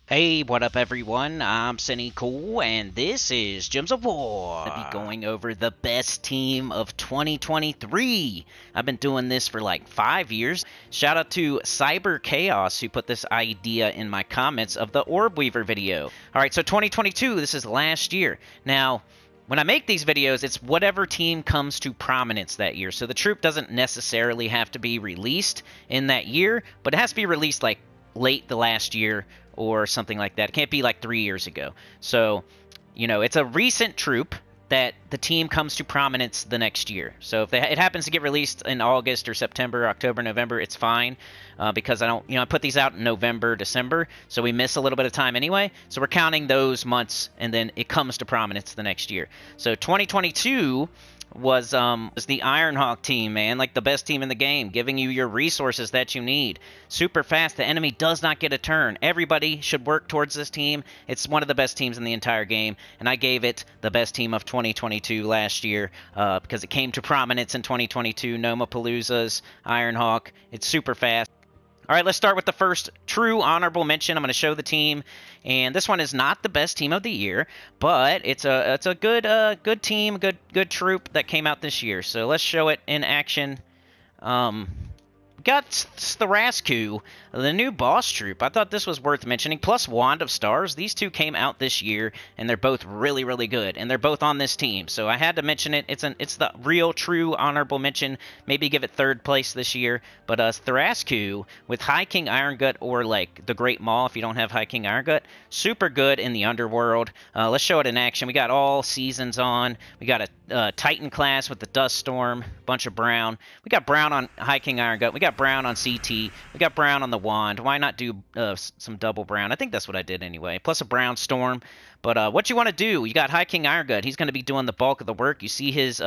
Hey, what up everyone? I'm Sinnycool, and this is Gems of War. I'll be going over the best team of 2023. I've been doing this for like 5 years. Shout out to Cyber Chaos who put this idea in my comments of the Orb Weaver video. Alright, so 2022, this is last year. Now, when I make these videos, it's whatever team comes to prominence that year. So the troop doesn't necessarily have to be released in that year, but it has to be released like late the last year or something like that. It can't be like 3 years ago. So, it's a recent troop that the team comes to prominence the next year. So if it happens to get released in August or September, October, November, it's fine because I put these out in November, December, so we miss a little bit of time anyway. So we're counting those months, and then it comes to prominence the next year. So 2022 was the Ironhawk team, man, like the best team in the game, giving you your resources that you need. Super fast, the enemy does not get a turn. Everybody should work towards this team. It's one of the best teams in the entire game, and I gave it the best team of 2022 last year because it came to prominence in 2022. Nomapalooza's Ironhawk. It's super fast. All right, let's start with the first true honorable mention. I'm going to show the team, and this one is not the best team of the year, but it's a good team, good troop that came out this year. So let's show it in action. Got Thraskoo, the new boss troop. I thought this was worth mentioning. Plus Wand of Stars. These two came out this year, and they're both really, really good. And they're both on this team, so I had to mention it. It's the real, true honorable mention. Maybe give it third place this year. But Thraskoo with High King Iron Gut or like the Great Maw if you don't have High King Iron Gut. Super good in the underworld. Let's show it in action. We got all seasons on. We got a Titan class with the Dust Storm, bunch of Brown. We got Brown on High King Iron Gut. We got Brown on CT. We got Brown on the Wand. Why not do some double Brown? I think that's what I did anyway. Plus a Brown Storm. But what you want to do, you got High King Iron Gut. He's going to be doing the bulk of the work. You see his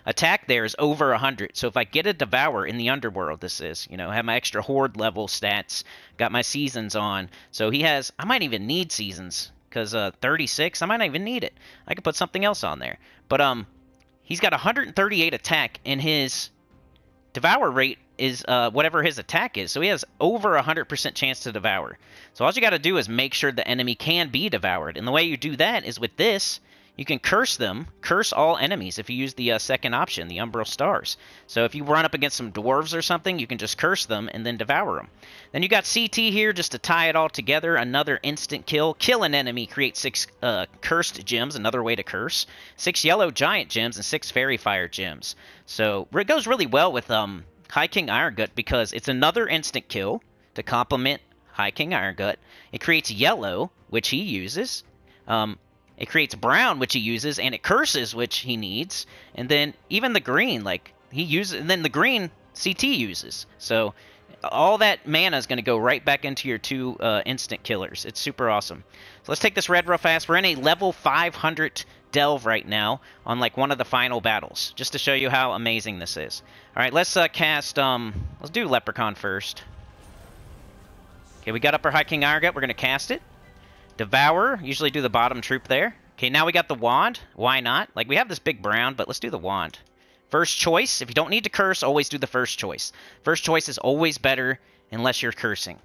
attack there is over 100. So if I get a Devour in the Underworld, this is, have my extra Horde level stats. Got my seasons on. So he has, I might even need seasons. Because 36, I might not even need it. I could put something else on there. But he's got 138 attack, and his Devour rate is whatever his attack is. So he has over 100% chance to devour. So all you got to do is make sure the enemy can be devoured. And the way you do that is with this, you can curse them, curse all enemies if you use the second option, the Umbral Stars. So if you run up against some dwarves or something, you can just curse them and then devour them. Then you got CT here just to tie it all together. Another instant kill. Kill an enemy, create 6 cursed gems, another way to curse. 6 yellow giant gems and 6 fairy fire gems. So it goes really well with High King Iron Gut because it's another instant kill to complement High King Iron Gut. It creates yellow, which he uses. It creates brown, which he uses, and it curses, which he needs. And then even the green, like, he uses, and then the green CT uses. So all that mana is going to go right back into your 2 instant killers. It's super awesome. So let's take this red real fast. We're in a level 500 delve right now on, like, one of the final battles, just to show you how amazing this is. All right, let's cast, let's do Leprechaun first. Okay, we got up our High King Iron Gut. We're going to cast it. Devour, usually do the bottom troop there. Okay, now we got the Wand. Why not? Like, we have this big brown, but let's do the Wand. First choice, if you don't need to curse, always do the first choice. First choice is always better unless you're cursing.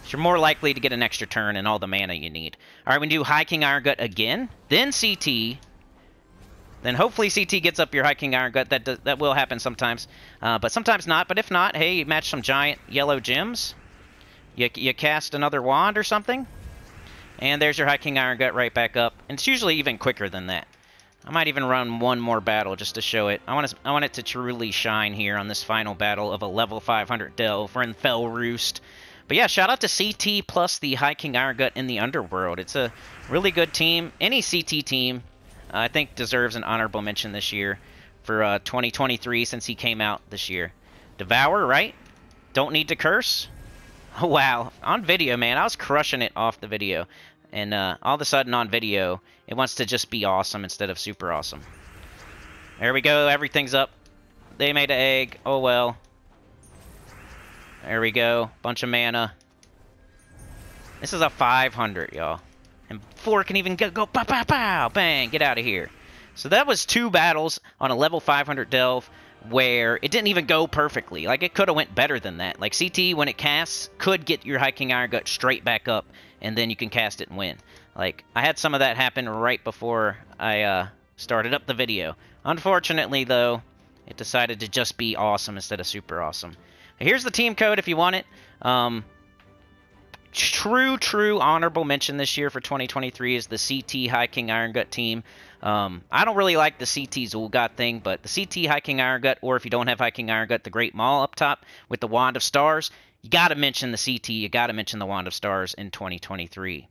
So you're more likely to get an extra turn and all the mana you need. All right, we do High King Iron Gut again, then CT. Then hopefully CT gets up your High King Iron Gut. That will happen sometimes, but sometimes not. But if not, hey, you match some giant yellow gems. You cast another Wand or something. And there's your High King Iron Gut right back up. And it's usually even quicker than that. I might even run one more battle just to show it. I want it to truly shine here on this final battle of a level 500 delve. We're in Fell Roost. But yeah, shout out to CT plus the High King Iron Gut in the Underworld. It's a really good team. Any CT team, I think, deserves an honorable mention this year for 2023 since he came out this year. Devour, right? Don't need to curse. Oh, wow. On video, man, I was crushing it off the video. And all of a sudden on video, it wants to just be awesome instead of super awesome. There we go. Everything's up. They made an egg. Oh, well. There we go. Bunch of mana. This is a 500, y'all. And 4 can even go pow, pow, pow. Bang. Get out of here. So that was 2 battles on a level 500 delve where it didn't even go perfectly. Like, it could have went better than that. Like, CT, when it casts, could get your High King Iron Gut straight back up, and then you can cast it and win. Like, I had some of that happen right before I started up the video. Unfortunately, though, it decided to just be awesome instead of super awesome. Here's the team code if you want it. True honorable mention this year for 2023 is the CT High King Iron Gut team. I don't really like the CT Zul'Gott thing, but the CT High King Iron Gut, or if you don't have High King Iron Gut, the Great Maul up top with the Wand of Stars, you got to mention the CT, you got to mention the Wand of Stars in 2023.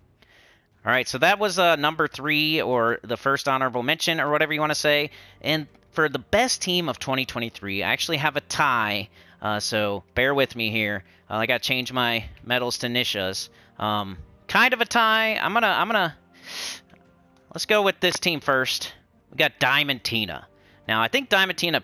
All right, so that was number 3, or the first honorable mention, or whatever you want to say. And for the best team of 2023, I actually have a tie, so bear with me here. I got to change my medals to Nisha's. Kind of a tie. I'm gonna let's go with this team first. We got Diamantina. Now, I think Diamantina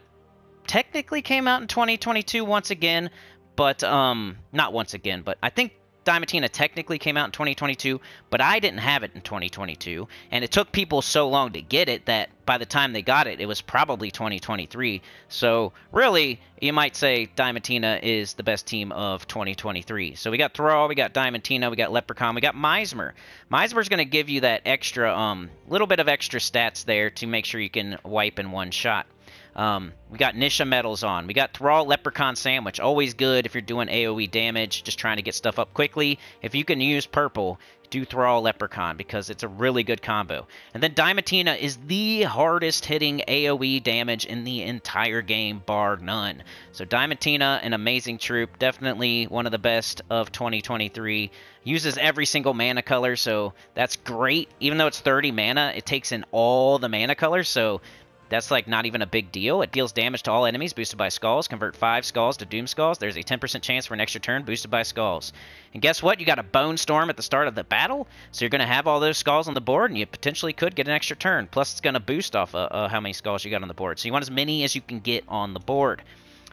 technically came out in 2022 once again, but not once again, but I think Diamantina technically came out in 2022, but I didn't have it in 2022, and it took people so long to get it that by the time they got it, it was probably 2023. So really, you might say Diamantina is the best team of 2023. So we got Thrall, we got Diamantina, we got Leprechaun, we got Mizmer. Mizmer's going to give you that extra, little bit of extra stats there to make sure you can wipe in one shot. We got Nisha medals on. We got Thrall, Leprechaun, Sandwich. Always good if you're doing AoE damage, just trying to get stuff up quickly. If you can use purple, do Thrall, Leprechaun, because it's a really good combo. And then Diamantina is the hardest hitting AoE damage in the entire game, bar none. So Diamantina, an amazing troop. Definitely one of the best of 2023. Uses every single mana color, so that's great. Even though it's 30 mana, it takes in all the mana colors, so that's like not even a big deal. It deals damage to all enemies boosted by Skulls. Convert 5 Skulls to Doom Skulls. There's a 10% chance for an extra turn boosted by Skulls. And guess what? You got a Bone Storm at the start of the battle, so you're going to have all those Skulls on the board, and you potentially could get an extra turn. Plus, it's going to boost off how many Skulls you got on the board. So you want as many as you can get on the board.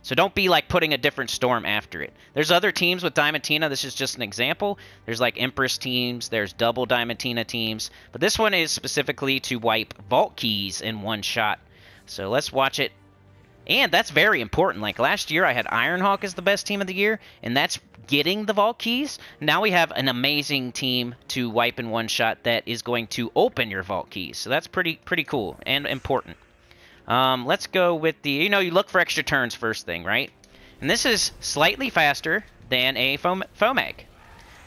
So don't be like putting a different storm after it. There's other teams with Diamantina. This is just an example. There's like Empress teams. There's double Diamantina teams. But this one is specifically to wipe Vault Keys in one shot. So let's watch it. And that's very important. Like last year, I had Ironhawk as the best team of the year, and that's getting the Vault Keys. Now we have an amazing team to wipe in one shot that is going to open your Vault Keys. So that's pretty cool and important. Let's go with the, you look for extra turns first thing, right? And this is slightly faster than a Fomag.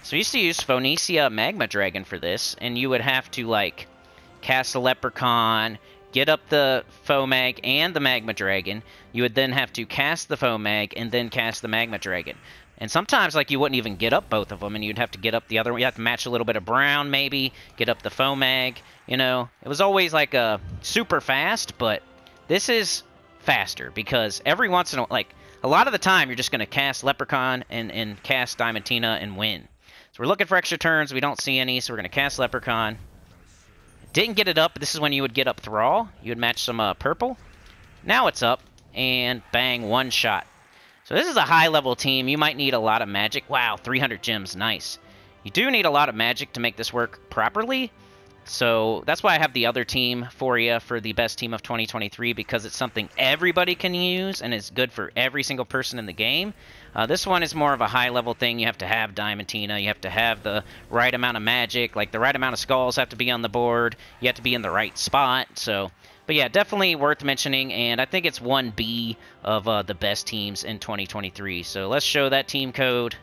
So I used to use Phoenicia Magma Dragon for this, and you would have to, like, cast a Leprechaun, get up the Fomag and the Magma Dragon. You would then have to cast the Fomag and then cast the Magma Dragon. And sometimes, like, you wouldn't even get up both of them, and you'd have to get up the other one. You have to match a little bit of brown, maybe, get up the Fomag, It was always, like, super fast, but this is faster, because every once in a while, like, a lot of the time, you're just going to cast Leprechaun and cast Diamantina and win. So we're looking for extra turns. We don't see any, so we're going to cast Leprechaun. Didn't get it up, but this is when you would get up Thrall. You would match some purple. Now it's up, and bang, one shot. So this is a high-level team. You might need a lot of magic. Wow, 300 gems, nice. You do need a lot of magic to make this work properly. So that's why I have the other team for you for the best team of 2023, because it's something everybody can use and is good for every single person in the game. This one is more of a high-level thing. You have to have Diamantina. You have to have the right amount of magic. Like, the right amount of Skulls have to be on the board. You have to be in the right spot. So, but yeah, definitely worth mentioning, and I think it's 1B of the best teams in 2023. So let's show that team code.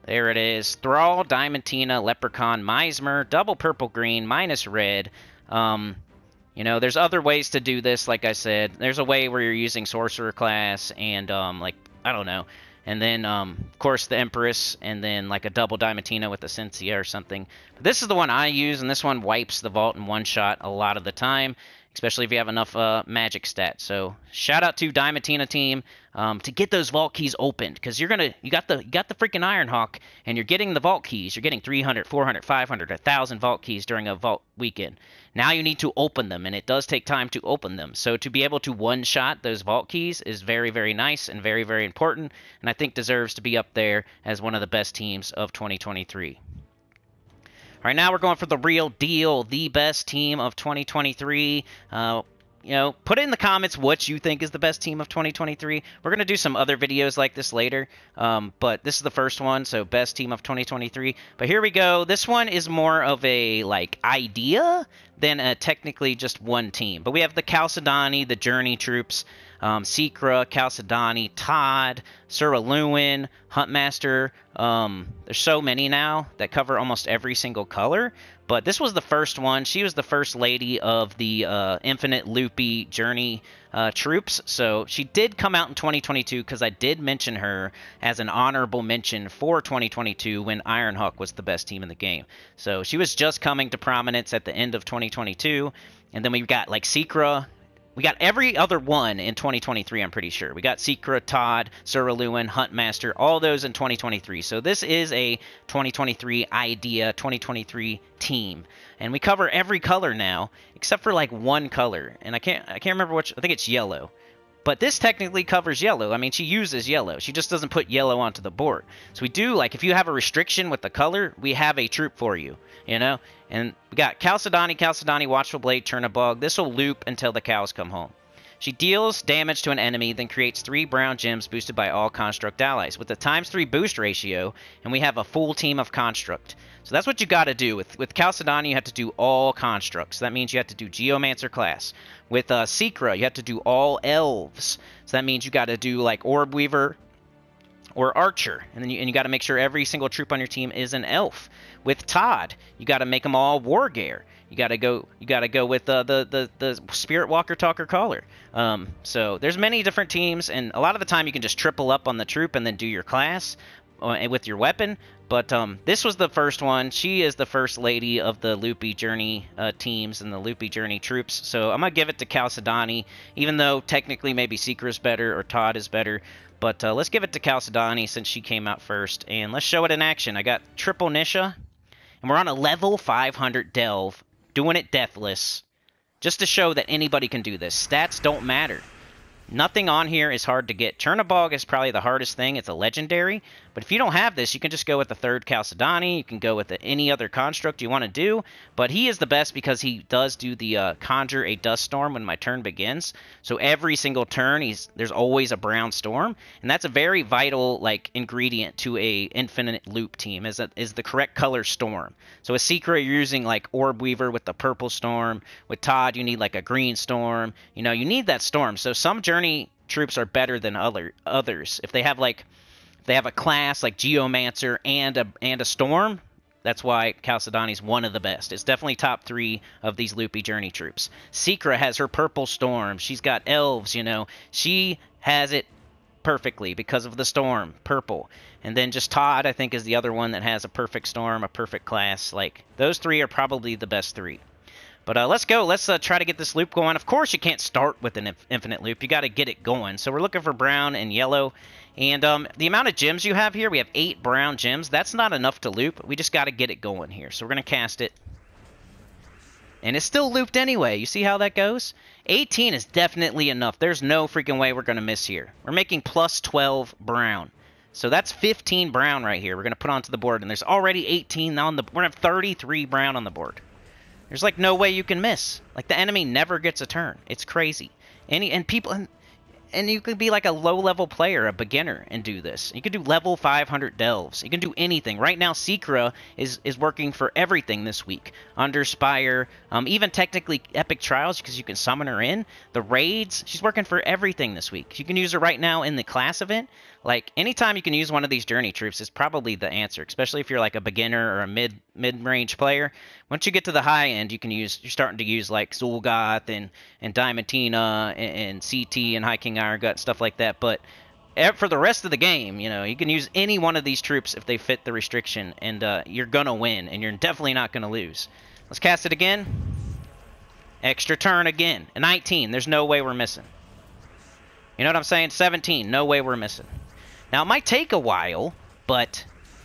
There it is. Thrall, Diamantina, Leprechaun, Mizmer, double purple-green, minus red. There's other ways to do this, like I said. There's a way where you're using Sorcerer class and, I don't know. And then, of course, the Empress, and then, like, a double Diamantina with a Sensia or something. But this is the one I use, and this one wipes the vault in one shot a lot of the time, especially if you have enough magic stats. So shout out to Diamantina team to get those vault keys opened, because you got the freaking Ironhawk, and you're getting the vault keys. You're getting 300, 400, 500, 1,000 vault keys during a vault weekend. Now you need to open them, and it does take time to open them. So to be able to one-shot those vault keys is very, very nice and very, very important, and I think deserves to be up there as one of the best teams of 2023. All right, now we're going for the real deal, the best team of 2023. put it in the comments what you think is the best team of 2023. We're going to do some other videos like this later, but this is the first one, so best team of 2023. But here we go. This one is more of a, like, idea than technically just one team. But we have the Chalcedony, the Journey troops, Secra, Chalcedony, Todd, Lewin, Huntmaster. There's so many now that cover almost every single color. But this was the first one. She was the first lady of the Infinite Loopy Journey troops. So she did come out in 2022 because I did mention her as an honorable mention for 2022 when Ironhawk was the best team in the game. So she was just coming to prominence at the end of 2022. And then we've got like Secra. We got every other one in 2023, I'm pretty sure. We got Secra, Todd, Lewin, Huntmaster, all those in 2023. So this is a 2023 idea, 2023 team. And we cover every color now, except for like one color. And I can't remember which. I think it's yellow. But this technically covers yellow. I mean, she uses yellow. She just doesn't put yellow onto the board. So we do, like, if you have a restriction with the color, we have a troop for you, And we got Chalcedony, Watchful Blade, Chernabog. This will loop until the cows come home. She deals damage to an enemy, then creates 3 brown gems boosted by all Construct allies with a ×3 boost ratio, and we have a full team of Construct. So that's what you got to do. With Chalcedony, you have to do all Constructs. That means you have to do Geomancer class. With Secra, you have to do all Elves. So that means you got to do like Orb Weaver or Archer, and then you got to make sure every single troop on your team is an Elf. With Todd, you got to make them all Wargear. You gotta go with the Spirit Walker Talker Caller. So there's many different teams, and a lot of the time you can just triple up on the troop and then do your class with your weapon. But this was the first one. She is the first lady of the Loopy Journey teams and the Loopy Journey troops. So I'm gonna give it to Chalcedony, even though technically maybe Secra is better or Todd is better. But let's give it to Chalcedony since she came out first, and let's show it in action. I got triple Nisha, and we're on a level 500 Delve. Doing it deathless, just to show that anybody can do this. Stats don't matter. Nothing on here is hard to get. Chernabog is probably the hardest thing. It's a legendary. But if you don't have this, you can just go with the third Chalcedony. You can go with any other construct you want to do. But he is the best because he does do the conjure a dust storm when my turn begins. So every single turn, there's always a brown storm. And that's a very vital ingredient to a infinite loop team, is the correct color storm. So with Secret, you're using like Orb Weaver with the purple storm. With Todd, you need like a green storm. You need that storm. So some Journey troops are better than others. If they have a class like Geomancer and a Storm, that's why Chalcedony's one of the best. It's definitely top 3 of these Loopy Journey troops. Secra has her Purple Storm. She's got Elves, She has it perfectly because of the Storm, purple. And then just Todd, I think, is the other one that has a perfect Storm, a perfect class. Those 3 are probably the best 3. But let's go. Let's try to get this loop going. Of course, you can't start with an infinite loop. You got to get it going. So we're looking for brown and yellow. And the amount of gems you have here, we have 8 brown gems. That's not enough to loop. We just got to get it going here. So we're going to cast it. And it's still looped anyway. You see how that goes? 18 is definitely enough. There's no freaking way we're going to miss here. We're making plus 12 brown. So that's 15 brown right here. We're going to put onto the board. And there's already 18 on the board. We're going to have 33 brown on the board. There's no way you can miss. The enemy never gets a turn. It's crazy. And you could be like a low-level player, a beginner, and do this. You could do level 500 delves. You can do anything. Right now, Secra is working for everything this week. Underspire, even technically Epic Trials, because you can summon her in. The raids, she's working for everything this week. You can use her right now in the class event. Anytime you can use one of these Journey troops is probably the answer, especially if you're a beginner or a mid-range player. Once you get to the high end, you're starting to use Zul'Goth and Diamantina and CT and High King Irongut, stuff like that. But for the rest of the game, you can use any one of these troops if they fit the restriction, and you're going to win, and you're definitely not going to lose. Let's cast it again. Extra turn again. 19, there's no way we're missing. You know what I'm saying? 17, no way we're missing. Now, it might take a while, but,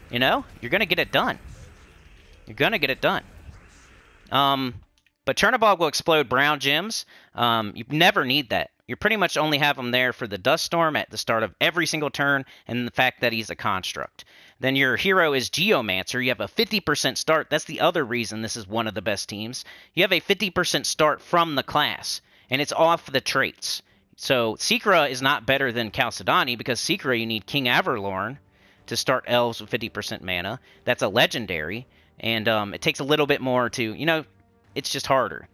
you're going to get it done. You're going to get it done. But Chernabog will explode brown gems. You never need that. You pretty much only have him there for the Dust Storm at the start of every single turn, and the fact that he's a construct. Then your hero is Geomancer. You have a 50% start. That's the other reason this is one of the best teams. You have a 50% start from the class. and it's off the traits. So Secra is not better than Chalcedony because Secra you need King Averlorn to start elves with 50% mana. That's a legendary, and it takes a little bit more to, it's just harder.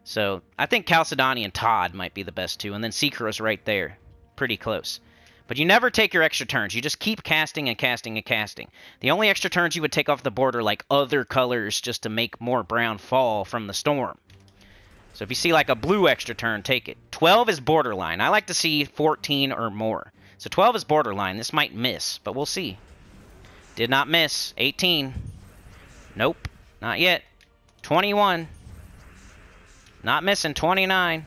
So I think Chalcedony and Todd might be the best two, and then Secra's right there, pretty close. But you never take your extra turns. You just keep casting and casting and casting. The only extra turns you would take off the board are like other colors just to make more brown fall from the storm. So if you see like a blue extra turn, take it. 12 is borderline. I like to see 14 or more. So 12 is borderline. This might miss, but we'll see. Did not miss. 18. Nope. Not yet. 21. Not missing. 29.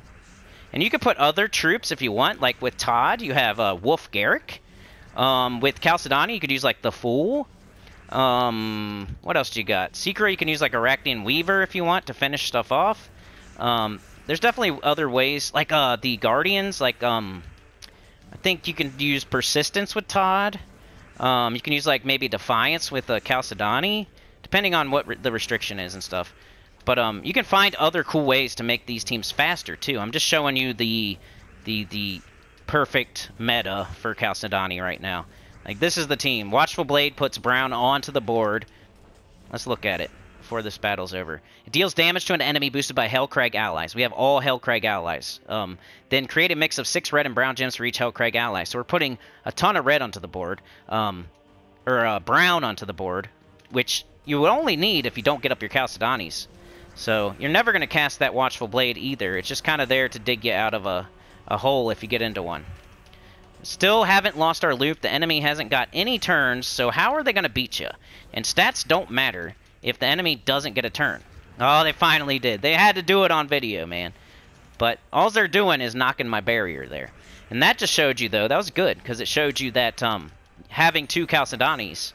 And you can put other troops if you want. Like with Todd, you have Wolf Garrick. With Chalcedony, you could use like the Fool. What else do you got? Secret, you can use like Arachnian Weaver if you want to finish stuff off. There's definitely other ways, like the Guardians. Like I think you can use Persistence with Todd. You can use like maybe Defiance with Chalcedony, depending on what the restriction is and stuff. But you can find other cool ways to make these teams faster too. I'm just showing you the perfect meta for Chalcedony right now. Like this is the team. Watchful Blade puts Brown onto the board. Let's look at it before this battle's over. It deals damage to an enemy boosted by Hellcrag allies. We have all Hellcrag allies. Then create a mix of 6 red and brown gems for each Hellcrag ally. So we're putting a ton of red onto the board, or brown onto the board, which you would only need if you don't get up your Chalcedonies. So you're never going to cast that Watchful Blade either. It's just kind of there to dig you out of a hole if you get into one. Still haven't lost our loop. The enemy hasn't got any turns, so how are they going to beat you? And stats don't matter if the enemy doesn't get a turn. Oh, they finally did. They had to do it on video, man. But all they're doing is knocking my barrier there. And that just showed you, though, that was good, because it showed you that having 2 Chalcedonies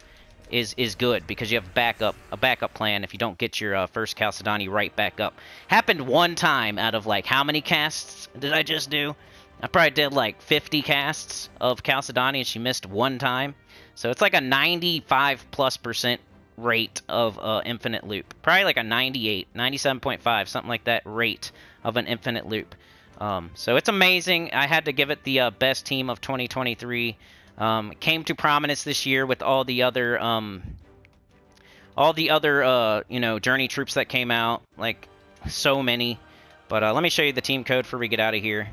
is good, because you have a backup plan if you don't get your first Chalcedony right back up. Happened one time out of, like, how many casts did I just do? I probably did, like, 50 casts of Chalcedony, and she missed one time. So it's like a 95+% rate of infinite loop. Probably like a 98, 97.5, something like that rate of an infinite loop. So it's amazing. I had to give it the best team of 2023. Came to prominence this year with all the other journey troops that came out, like so many. But let me show you the team code before we get out of here.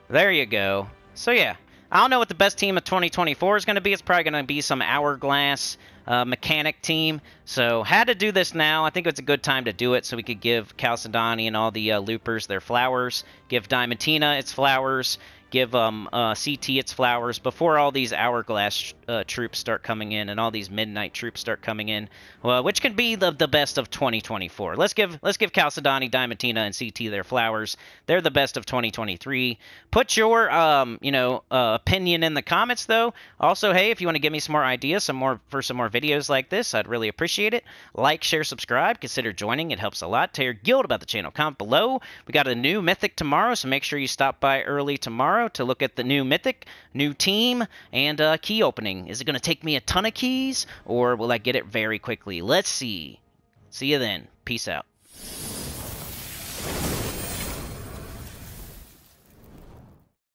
There you go. So yeah, I don't know what the best team of 2024 is going to be. It's probably going to be some Hourglass mechanic team. So had to do this now. I think it's a good time to do it so we could give Chalcedony and all the loopers their flowers, give Diamantina its flowers, give CT its flowers before all these Hourglass troops start coming in and all these Midnight troops start coming in, which can be the best of 2024. Let's give Chalcedony, Diamantina, and CT their flowers. They're the best of 2023. Put your opinion in the comments, though. Also, hey, if you want to give me some more ideas, some more videos like this, I'd really appreciate it. Like, share, subscribe. Consider joining. It helps a lot. Tell your guild about the channel. Comment below. We got a new Mythic tomorrow, so make sure you stop by early tomorrow to look at the new Mythic, new team, and key opening. Is it going to take me a ton of keys, or will I get it very quickly? Let's see. See you then. Peace out.